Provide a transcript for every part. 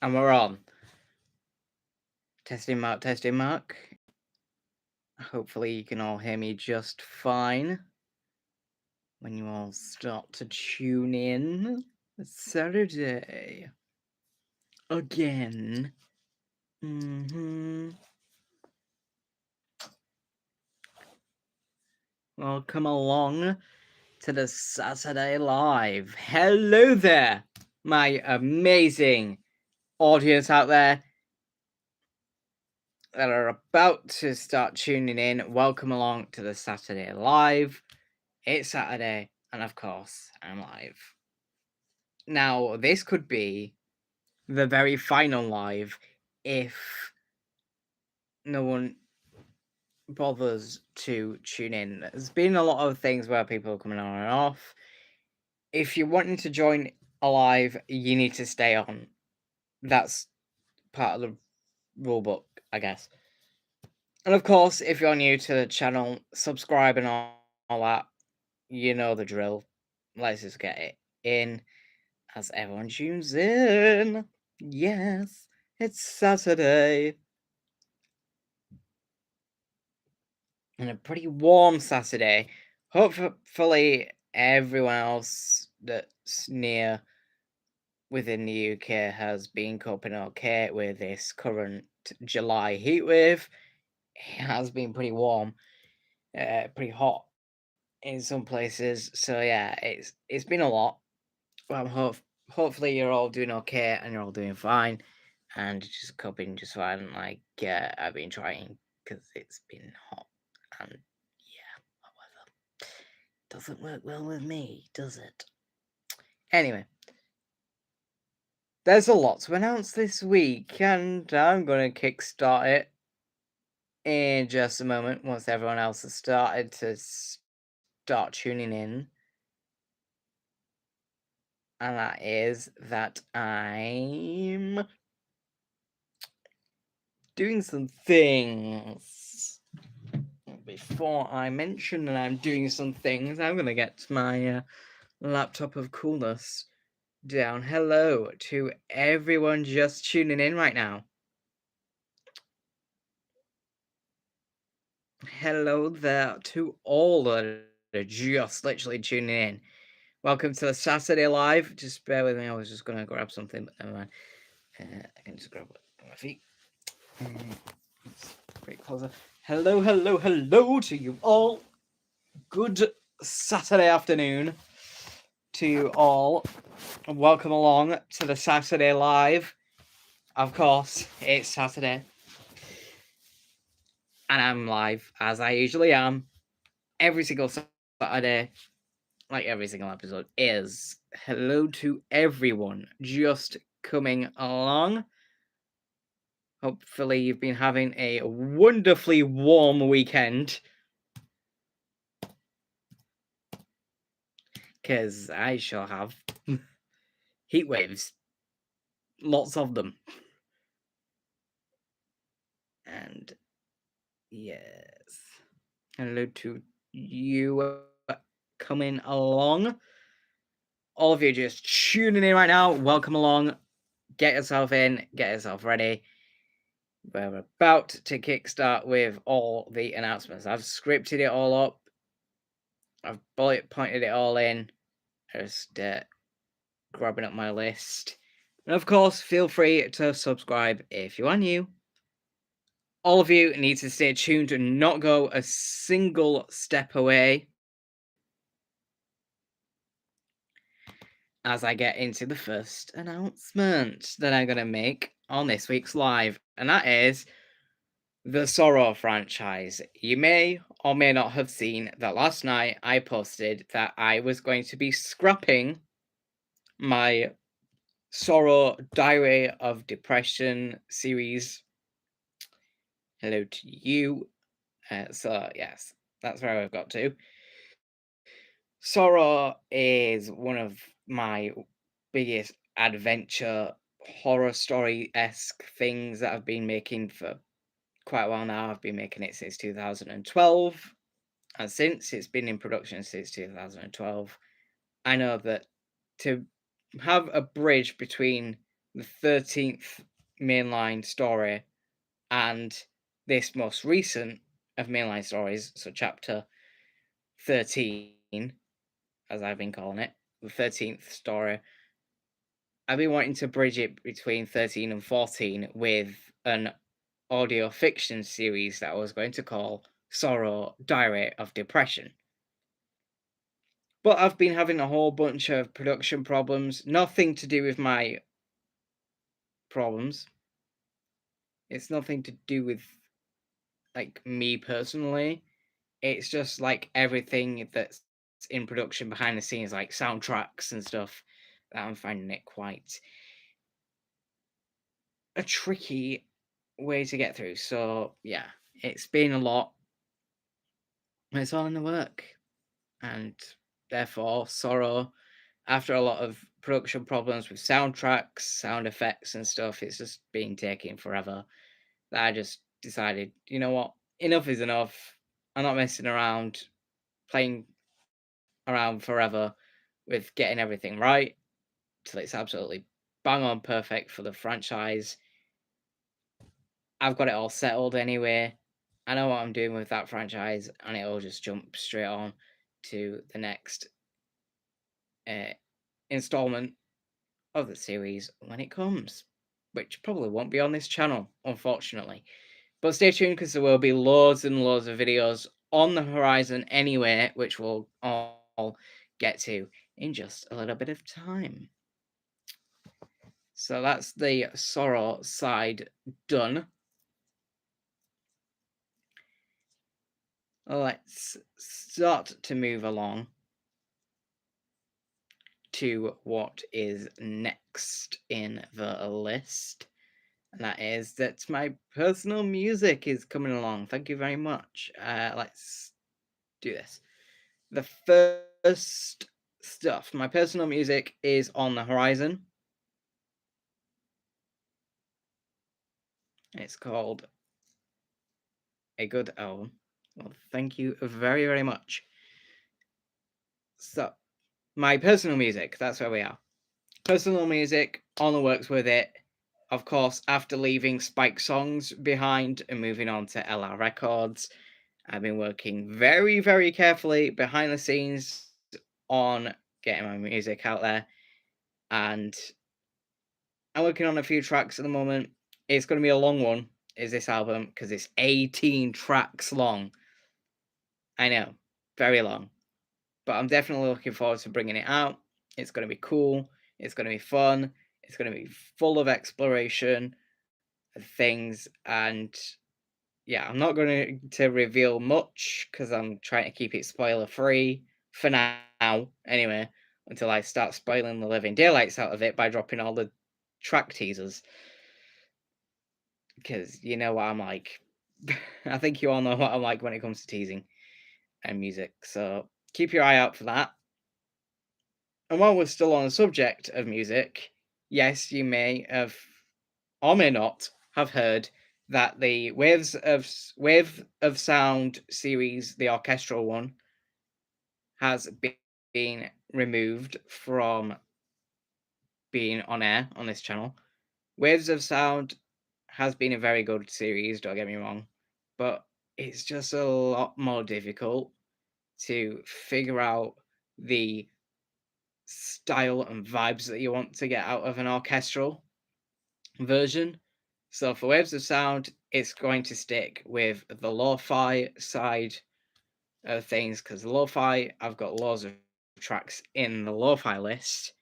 And we're on. Testing mark, testing mark. Hopefully you can all hear me just fine when you all start to tune in. It's Saturday. Again. Welcome along to the Saturday Live. Hello there, my amazing audience out there that are about to start tuning in. Welcome along to the Saturday Live. It's Saturday, and of course, I'm live. Now, this could be the very final live if no one bothers to tune in. There's been a lot of things where people are coming on and off. If you're wanting to join a live, you need to stay on. That's part of the rule book, I guess. And of course, if you're new to the channel, subscribe and all that. You know the drill. Let's just get it in as everyone tunes in. Yes, it's Saturday. And a pretty warm Saturday. Hopefully, everyone else that's near within the UK has been coping okay with this current July heatwave. It has been pretty warm, pretty hot in some places. So yeah, it's been a lot. Well, hopefully you're all doing okay and you're all doing fine, and just coping just fine. Like I've been trying because it's been hot, and yeah, however, doesn't work well with me, does it? Anyway, there's a lot to announce this week, and I'm gonna kickstart it in just a moment once everyone else has started to start tuning in. And that is that I'm doing some things. Before I mention that I'm doing some things, I'm going to get my laptop of coolness down. Hello to everyone just tuning in right now. Hello there to all that are just literally tuning in. Welcome to the Saturday Live. Just bear with me, I was just going to grab something, but never mind. I can just grab it with my feet. Great closer. Hello to you all. Good Saturday afternoon to you all. Welcome along to the Saturday Live. Of course, it's Saturday. And I'm live, as I usually am, every single Saturday, like every single episode is. Hello to everyone just coming along. Hopefully you've been having a wonderfully warm weekend. Because I shall have heat waves. Lots of them. And yes. Hello to you coming along. All of you just tuning in right now. Welcome along. Get yourself in. Get yourself ready. We're about to kickstart with all the announcements. I've scripted it all up. I've bullet pointed it all in. Just grabbing up my list. And of course, feel free to subscribe if you are new. All of you need to stay tuned and not go a single step away as I get into the first announcement that I'm going to make on this week's live, and that is the Sorrow franchise. You may or may not have seen that last night I posted that I was going to be scrapping my Sorrow Diary of Depression series. Hello to you. So, yes, that's where I've got to. Sorrow is one of my biggest adventure horror story-esque things that I've been making for quite a while now. I've been making it since 2012, and since it's been in production since 2012, I know that to have a bridge between the 13th mainline story and this most recent of mainline stories, so chapter 13, as I've been calling it, the 13th story. I've been wanting to bridge it between 13 and 14 with an audio fiction series that I was going to call Sorrow Diary of Depression. But I've been having a whole bunch of production problems, nothing to do with my problems. It's nothing to do with like me personally. It's just like everything that's in production behind the scenes, like soundtracks and stuff, that I'm finding it quite a tricky way to get through. So yeah, it's been a lot. It's all in the work. And therefore sorrow, after a lot of production problems with soundtracks, sound effects and stuff, it's just been taking forever. That I just decided, you know what, enough is enough. I'm not messing around, playing around forever with getting everything right till it's absolutely bang on perfect for the franchise. I've got it all settled anyway. I know what I'm doing with that franchise, and it'll just jump straight on to the next uh, installment of the series when it comes, which probably won't be on this channel, unfortunately. But stay tuned because there will be loads and loads of videos on the horizon anyway, which we'll all get to in just a little bit of time. So that's the Sorrow side done. Let's start to move along to what is next in the list. And that is that my personal music is coming along. Thank you very much. Let's do this. The first stuff, my personal music is on the horizon. It's called A Good Album. Well, thank you very, very much. So, my personal music, that's where we are. Personal music, on the works with it. Of course, after leaving Spike Songs behind and moving on to LR Records, I've been working very, very carefully behind the scenes on getting my music out there. And I'm working on a few tracks at the moment. It's going to be a long one, is this album, because it's 18 tracks long. I know, very long. But I'm definitely looking forward to bringing it out. It's going to be cool. It's going to be fun. It's going to be full of exploration of things. And yeah, I'm not going to reveal much because I'm trying to keep it spoiler free for now, anyway, until I start spoiling the living daylights out of it by dropping all the track teasers. Because you know what I'm like. I think you all know what I'm like when it comes to teasing and music. So keep your eye out for that. And while we're still on the subject of music, yes, you may have or may not have heard that the Wave of Sound series, the orchestral one, has been removed from being on air on this channel. Waves of Sound has been a very good series, don't get me wrong, but it's just a lot more difficult to figure out the style and vibes that you want to get out of an orchestral version. So for Waves of Sound, it's going to stick with the lo-fi side of things because lo-fi, I've got loads of tracks in the lo-fi list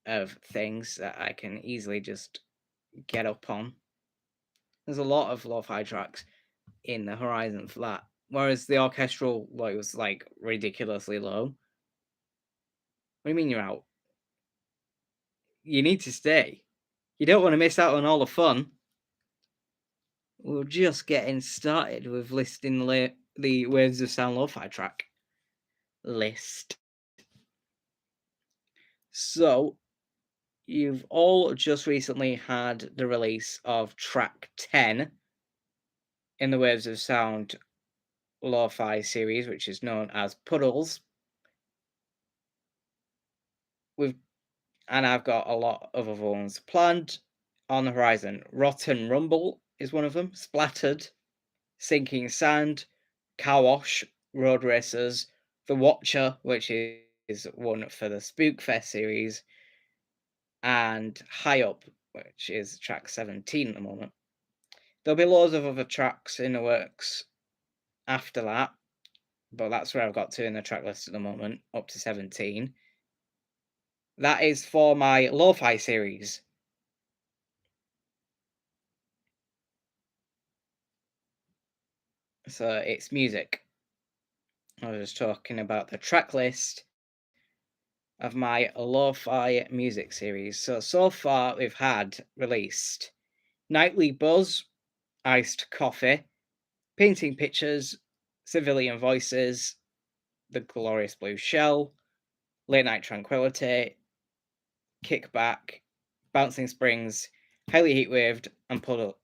of things that I can easily just get up on. There's a lot of lo-fi tracks in the horizon for that. Whereas the orchestral was like ridiculously low. What do you mean you're out? You need to stay. You don't want to miss out on all the fun. We're just getting started with listing the Waves of Sound lo-fi track list. So, you've all just recently had the release of track 10 in the Waves of Sound lo-fi series, which is known as Puddles. and I've got a lot of other ones planned on the horizon. Rotten Rumble is one of them. Splattered, Sinking Sand, Car Wash, Road Racers, The Watcher, which is one for the Spookfest series, and High Up, which is track 17 at the moment. There'll be loads of other tracks in the works after that, but that's where I've got to in the track list at the moment, up to 17. That is for my lo-fi series. So it's music. I was just talking about the track list of my lo-fi music series. So far we've had released Nightly Buzz, Iced Coffee, Painting Pictures, Civilian Voices, The Glorious Blue Shell, Late Night Tranquility, Kickback, Bouncing Springs, Highly Heatwaved, and Puddles,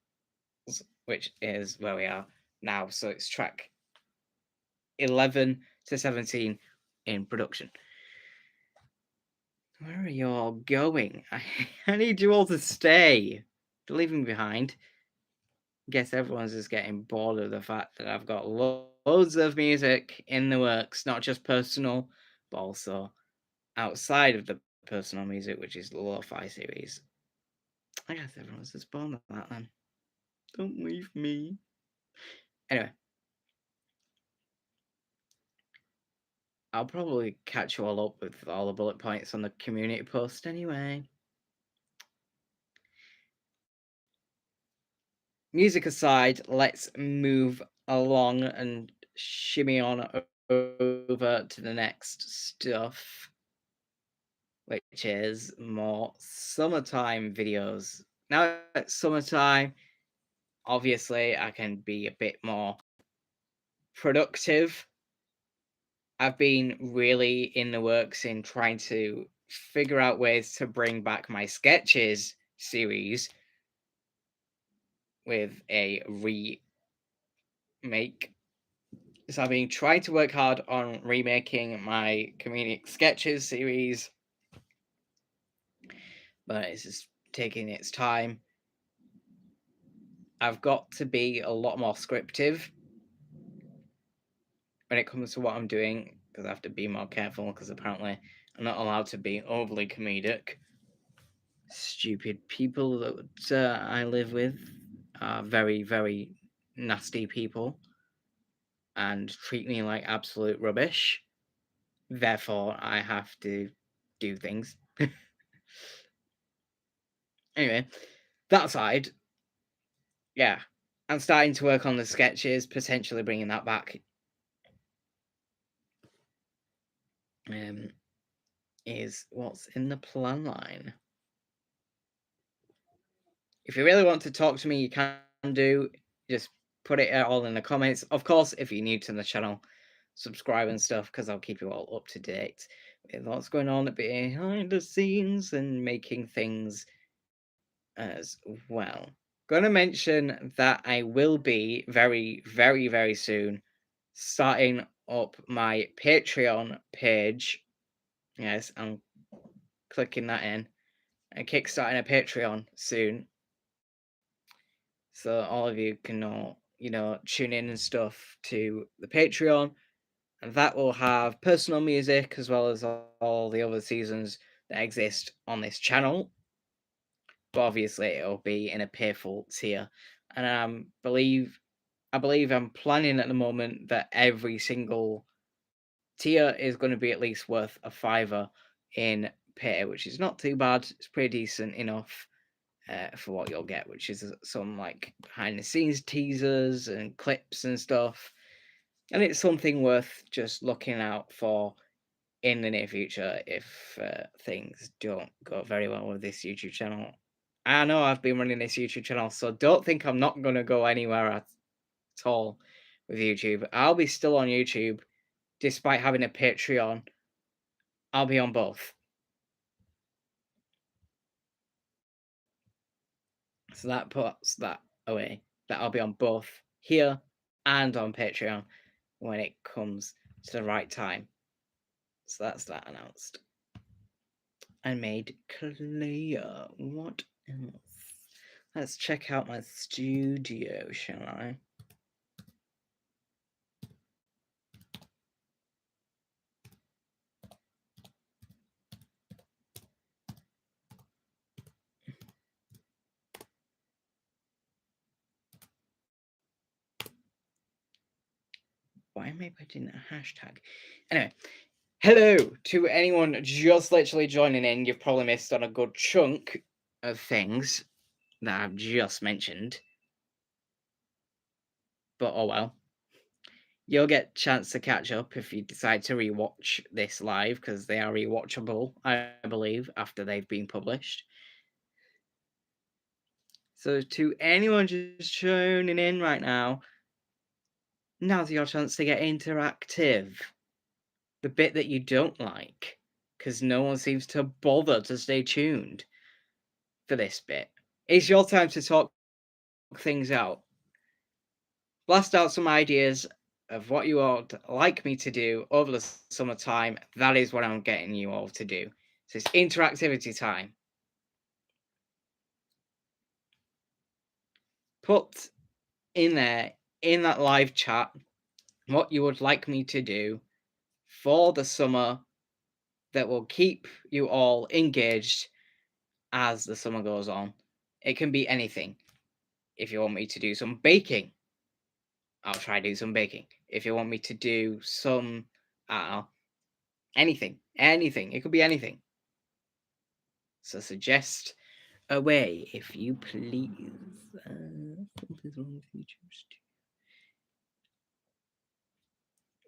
which is where we are now. So it's track 11 to 17 in production. Where are you all going? I need you all to stay. Don't leave me behind. Guess everyone's just getting bored of the fact that I've got loads of music in the works, not just personal, but also outside of the personal music, which is the lo-fi series. I guess everyone's just bored of that then. Don't leave me. Anyway, I'll probably catch you all up with all the bullet points on the community post anyway. Music aside, let's move along and shimmy on over to the next stuff, which is more summertime videos. Now it's summertime, obviously I can be a bit more productive. I've been really in the works in trying to figure out ways to bring back my sketches series with a remake. So I've been trying to work hard on remaking my comedic sketches series, but it's just taking its time. I've got to be a lot more scriptive when it comes to what I'm doing, because I have to be more careful, because apparently I'm not allowed to be overly comedic. Stupid people that I live with are very, very nasty people and treat me like absolute rubbish. Therefore, I have to do things. Anyway, that aside, yeah, I'm starting to work on the sketches, potentially bringing that back. Is what's in the plan line. If you really want to talk to me, you can do. Just put it all in the comments. Of course, if you're new to the channel, subscribe and stuff, because I'll keep you all up to date with what's going on behind the scenes and making things as well. Going to mention that I will be very, very, very soon starting up my Patreon page. Yes, I'm clicking that in. And kickstarting a Patreon soon. So all of you can tune in and stuff to the Patreon. And that will have personal music as well as all the other seasons that exist on this channel. But obviously it'll be in a payful tier. And I believe I'm planning at the moment that every single tier is going to be at least worth a fiver in pay, which is not too bad. It's pretty decent enough for what you'll get, which is some like behind the scenes teasers and clips and stuff. And it's something worth just looking out for in the near future if things don't go very well with this YouTube channel. I know I've been running this YouTube channel, so don't think I'm not going to go anywhere at all with YouTube. I'll be still on YouTube despite having a Patreon. I'll be on both. So that puts that away. That I'll be on both here and on Patreon when it comes to the right time. So that's that announced. and made clear. What else? Let's check out my studio, shall I? Why am I putting a hashtag? Anyway, hello to anyone just literally joining in. You've probably missed on a good chunk of things that I've just mentioned. But oh well. You'll get a chance to catch up if you decide to rewatch this live, because they are rewatchable, I believe, after they've been published. So to anyone just tuning in right now, now's your chance to get interactive. The bit that you don't like, because no one seems to bother to stay tuned for this bit. It's your time to talk things out. Blast out some ideas of what you would like me to do over the summertime. That is what I'm getting you all to do. So it's interactivity time. Put in there, in that live chat, what you would like me to do for the summer that will keep you all engaged as the summer goes on. It can be anything. If you want me to do some baking, I'll try to do some baking. If you want me to do some, I don't know, anything. It could be anything. So suggest away, if you please.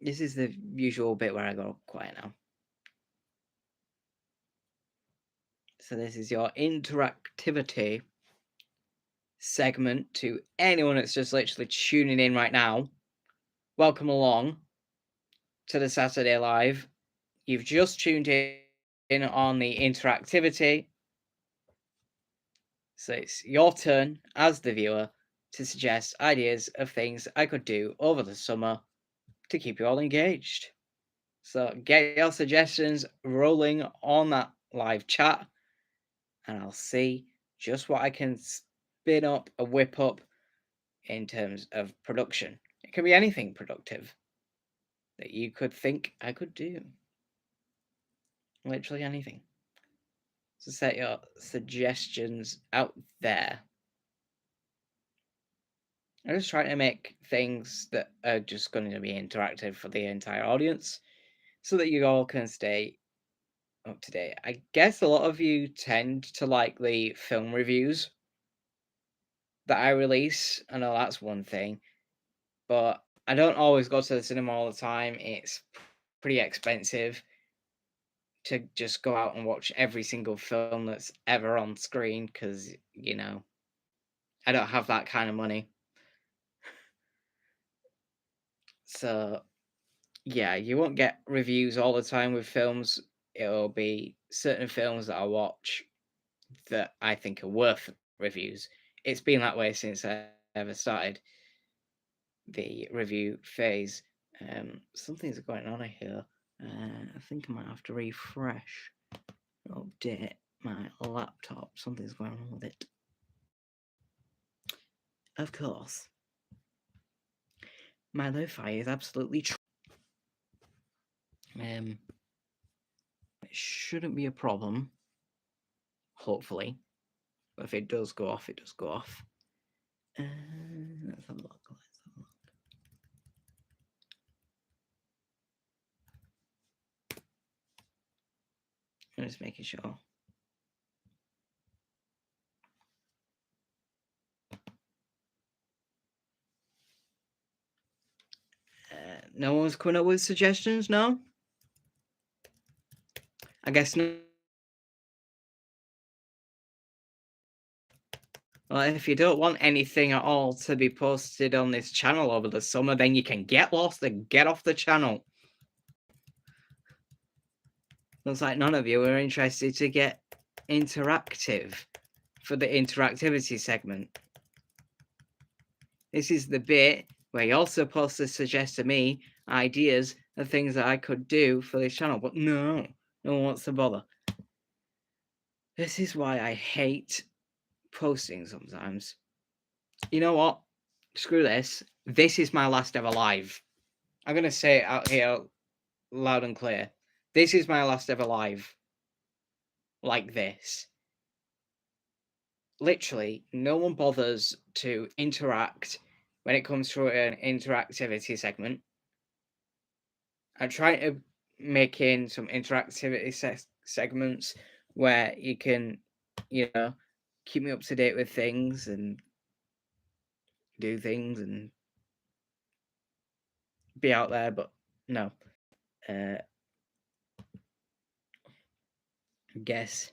This is the usual bit where I go quiet now. So this is your interactivity segment to anyone that's just literally tuning in right now. Welcome along to the Saturday Live. You've just tuned in on the interactivity. So it's your turn as the viewer to suggest ideas of things I could do over the summer to keep you all engaged. So get your suggestions rolling on that live chat, and I'll see just what I can spin up or whip up in terms of production. It can be anything productive that you could think I could do. Literally anything. So set your suggestions out there. I'm just trying to make things that are just going to be interactive for the entire audience so that you all can stay up to date. I guess a lot of you tend to like the film reviews that I release. I know that's one thing, but I don't always go to the cinema all the time. It's pretty expensive to just go out and watch every single film that's ever on screen because, you know, I don't have that kind of money. So, yeah, you won't get reviews all the time with films. It'll be certain films that I watch that I think are worth reviews. It's been that way since I ever started the review phase. Something's going on here. I think I might have to refresh, update my laptop. Something's going on with it. Of course. My lo-fi is absolutely it shouldn't be a problem, hopefully. But if it does go off, it does go off. Let's have a look. I'm just making sure. No one's coming up with suggestions, no? I guess no. Well, if you don't want anything at all to be posted on this channel over the summer, then you can get lost and get off the channel. Looks like none of you are interested to get interactive for the interactivity segment. This is the bit where you're supposed to suggest to me ideas of things that I could do for this channel, but no one wants to bother. This is why I hate posting sometimes. You know what? Screw this. This is my last ever live. I'm going to say it out here loud and clear. This is my last ever live. Like this. Literally, no one bothers to interact when it comes to an interactivity segment. I'm trying to make in some interactivity segments where you can, keep me up to date with things and do things and be out there, but no. I guess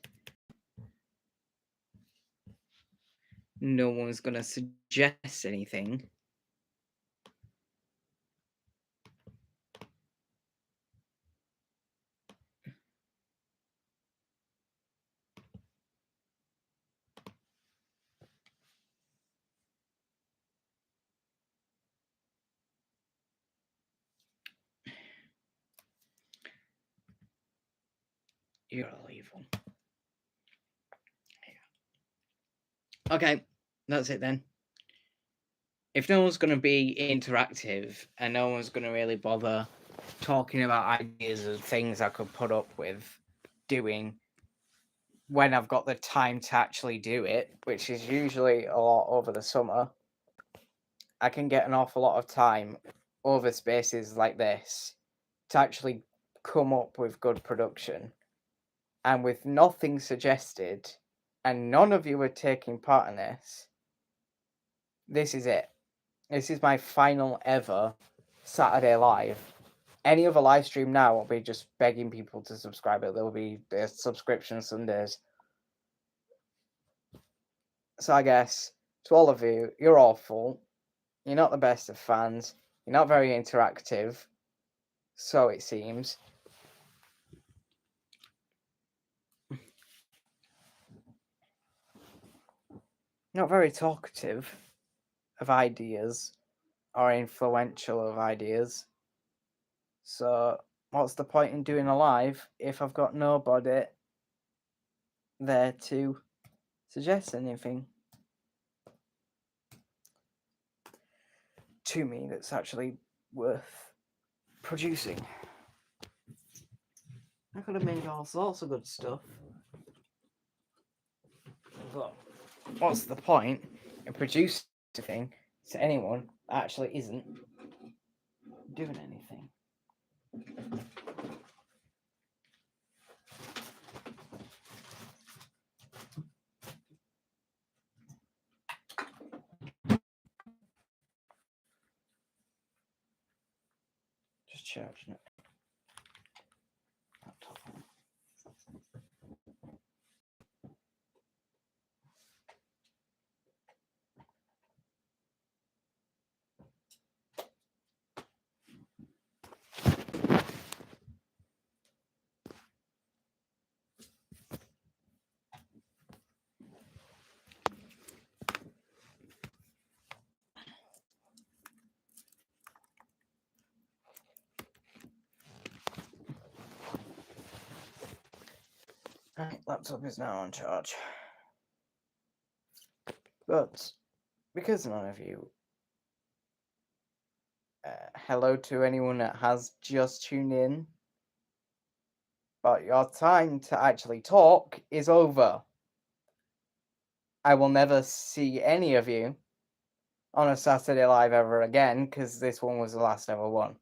no one's gonna suggest anything. You're all evil. Okay, that's it then. If no one's going to be interactive and no one's going to really bother talking about ideas of things I could put up with doing when I've got the time to actually do it, which is usually a lot over the summer, I can get an awful lot of time over spaces like this to actually come up with good production. And with nothing suggested, and none of you are taking part in this is it. This is my final ever Saturday live. Any other live stream now will be just begging people to subscribe. There'll be subscription Sundays. So I guess to all of you, you're awful. You're not the best of fans. You're not very interactive. So it seems. Not very talkative of ideas or influential of ideas. So what's the point in doing a live if I've got nobody there to suggest anything to me that's actually worth producing? I could have made all sorts of good stuff. But what's the point in producing anything to anyone that actually isn't doing anything? Just charging it. Right, laptop is now on charge. But because none of you, hello to anyone that has just tuned in, but your time to actually talk is over. I will never see any of you on a Saturday live ever again because this one was the last ever one.